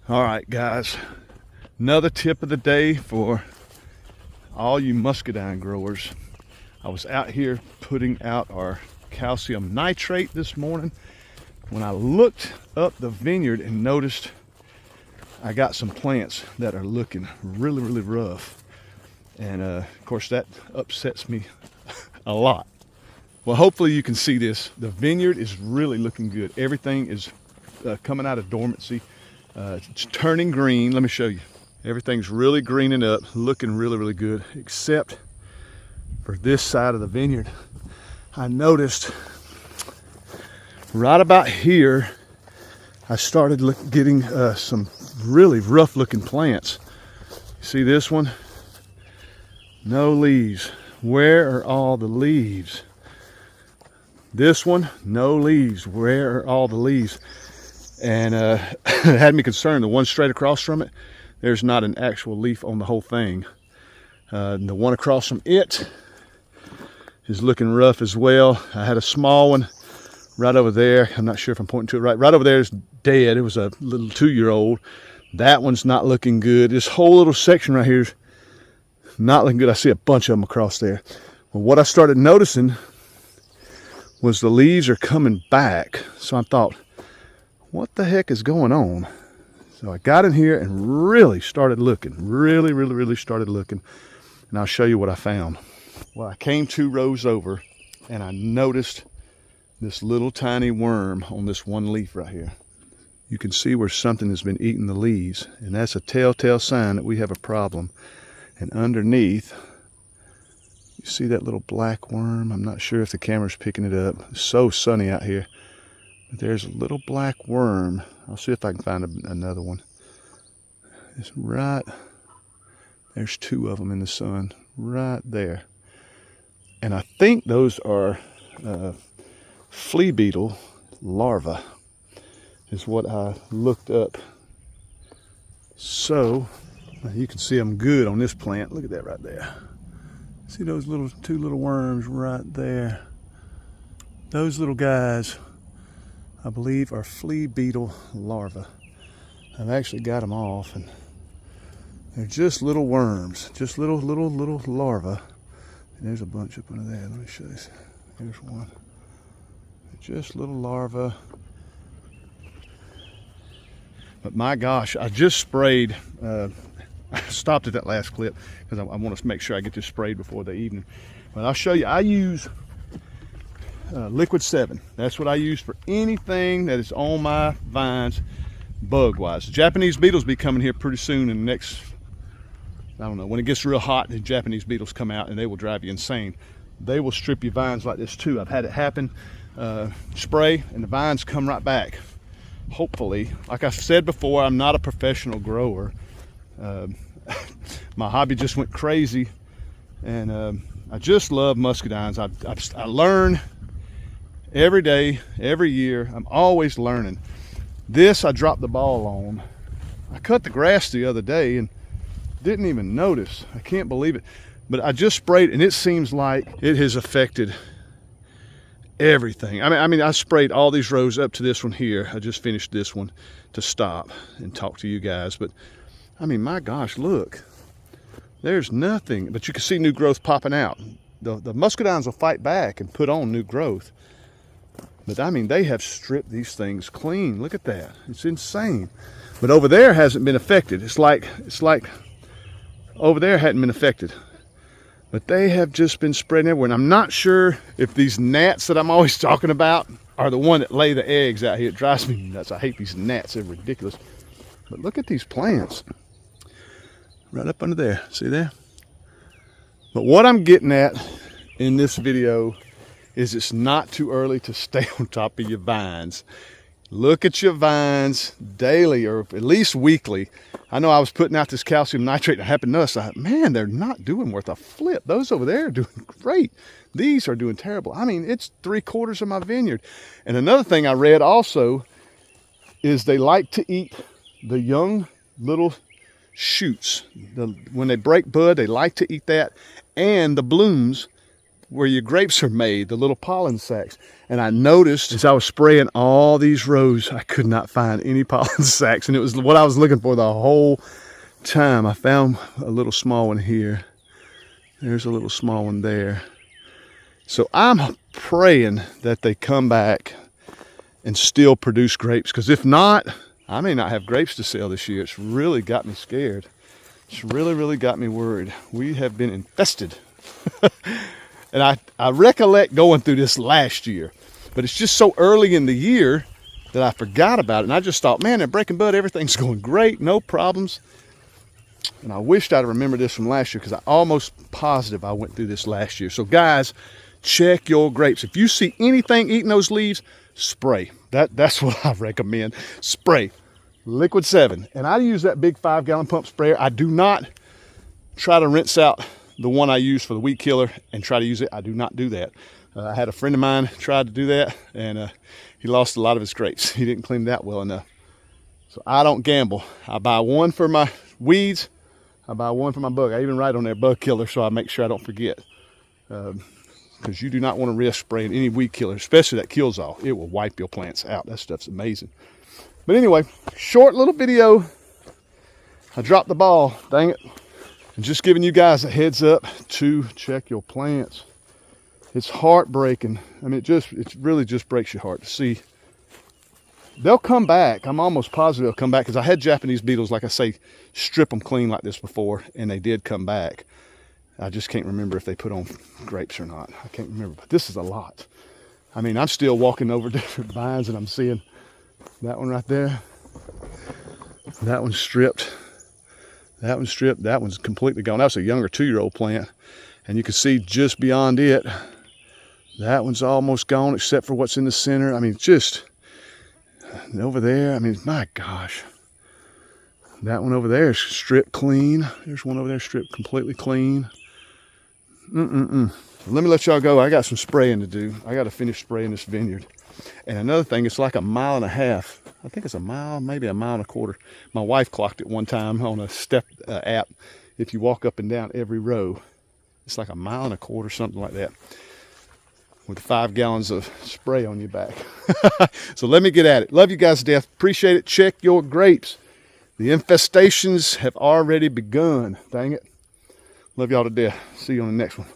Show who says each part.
Speaker 1: All right, guys, another tip of the day for all you muscadine growers. I was out here putting out our calcium nitrate this morning when I looked up the vineyard and noticed I got some plants that are looking really rough, and of course that upsets me a lot. Well, hopefully you can see this. The vineyard is really looking good. Everything is coming out of dormancy. It's turning green. Let me show you. Everything's really greening up, looking really good, except for this side of the vineyard. I noticed right about here, I started getting some really rough looking plants. See this one? No leaves. Where are all the leaves? This one, no leaves. Where are all the leaves? And it had me concerned. The one straight across from it, there's not an actual leaf on the whole thing. The one across from it is looking rough as well. I had a small one right over there. I'm not sure if I'm pointing to it right. Right over there is dead. It was a little 2-year-old. That one's not looking good. This whole little section right here is not looking good. I see a bunch of them across there. Well, what I started noticing was the leaves are coming back. So I thought, what the heck is going on? So I got in here and really started looking, really started looking, and I'll show you what I found. Well, I came 2 rows over and I noticed this little tiny worm on this one leaf right here. You can see where something has been eating the leaves, and that's a telltale sign that we have a problem. And underneath, you see that little black worm? I'm not sure if the camera's picking it up. It's so sunny out here. But there's a little black worm. I'll see if I can find another one. It's right, there's 2 of them in the sun, right there. And I think those are flea beetle larvae, is what I looked up. So, you can see them good on this plant. Look at that right there. See those 2 little worms right there? Those little guys, I believe, are flea beetle larvae. I've actually got them off, and they're just little worms, just little larvae. And there's a bunch up under there. Let me show you. There's one. They're just little larvae. But my gosh, I just sprayed. I stopped at that last clip because I want to make sure I get this sprayed before the evening. But I'll show you. I use liquid 7. That's what I use for anything that is on my vines bug wise. The Japanese beetles be coming here pretty soon in the next, I don't know, when it gets real hot, the Japanese beetles come out and they will drive you insane. They will strip your vines like this too. I've had it happen. Spray and the vines come right back. Hopefully, like I said before, I'm not a professional grower. My hobby just went crazy, and I just love muscadines. I learn every day, every year. I'm always learning. This I dropped the ball on. I cut the grass the other day and didn't even notice. I can't believe it. But I just sprayed, and it seems like it has affected everything. I mean, I sprayed all these rows up to this one here. I just finished this one to stop and talk to you guys. But I mean, my gosh, look. There's nothing, but you can see new growth popping out. The muscadines will fight back and put on new growth. But I mean, they have stripped these things clean. Look at that. It's insane. But over there hasn't been affected. It's like over there hadn't been affected. But they have just been spreading everywhere. And I'm not sure if these gnats that I'm always talking about are the one that lay the eggs out here. It drives me nuts. I hate these gnats. They're ridiculous. But look at these plants. Right up under there. See there? But what I'm getting at in this video is it's not too early to stay on top of your vines. Look at your vines daily, or at least weekly. I know I was putting out this calcium nitrate, and I happened to notice, man, they're not doing worth a flip. Those over there are doing great. These are doing terrible. I mean, it's 3/4 of my vineyard. And another thing I read also is they like to eat the young little shoots. When they break bud, they like to eat that, and the blooms where your grapes are made, the little pollen sacs. And I noticed as I was spraying all these rows, I could not find any pollen sacs. And it was what I was looking for the whole time. I found a little small one here. There's a little small one there. So I'm praying that they come back and still produce grapes, because if not, I may not have grapes to sell this year. It's really got me scared. It's really got me worried. We have been infested. And I recollect going through this last year, but it's just so early in the year that I forgot about it. And I just thought, man, they're breaking bud. Everything's going great. No problems. And I wished I'd remembered this from last year, because I'm almost positive I went through this last year. So guys, check your grapes. If you see anything eating those leaves, spray. That's what I recommend. Spray. Liquid 7. And I use that big 5-gallon pump sprayer. I do not try to rinse out the one I use for the weed killer and try to use it. I do not do that. I had a friend of mine tried to do that, and he lost a lot of his grapes. He didn't clean that well enough. So I don't gamble. I buy one for my weeds. I buy one for my bug. I even write on there bug killer, so I make sure I don't forget. Because you do not want to risk spraying any weed killer, especially that kills all. It will wipe your plants out. That stuff's amazing. But anyway, short little video. I dropped the ball, dang it. And just giving you guys a heads up to check your plants. It's heartbreaking. I mean, it really just breaks your heart to see. They'll come back. I'm almost positive they'll come back, because I had Japanese beetles, like I say, strip them clean like this before, and they did come back. I just can't remember if they put on grapes or not. I can't remember, but this is a lot. I mean, I'm still walking over different vines, and I'm seeing that one right there. That one's stripped. That one's stripped. That one's completely gone. That was a younger 2-year-old plant. And you can see just beyond it, that one's almost gone, except for what's in the center. I mean, just over there. I mean, my gosh. That one over there is stripped clean. There's one over there stripped completely clean. Let me let y'all go. I got some spraying to do. I got to finish spraying this vineyard. And another thing, it's like 1.5 miles. I think it's a mile, maybe 1.25 miles. My wife clocked it one time on a step app. If you walk up and down every row, it's like 1.25 miles, something like that, with 5 gallons of spray on your back. So let me get at it. Love you guys to death. Appreciate it. Check your grapes. The infestations have already begun. Dang it. Love y'all to death. See you on the next one.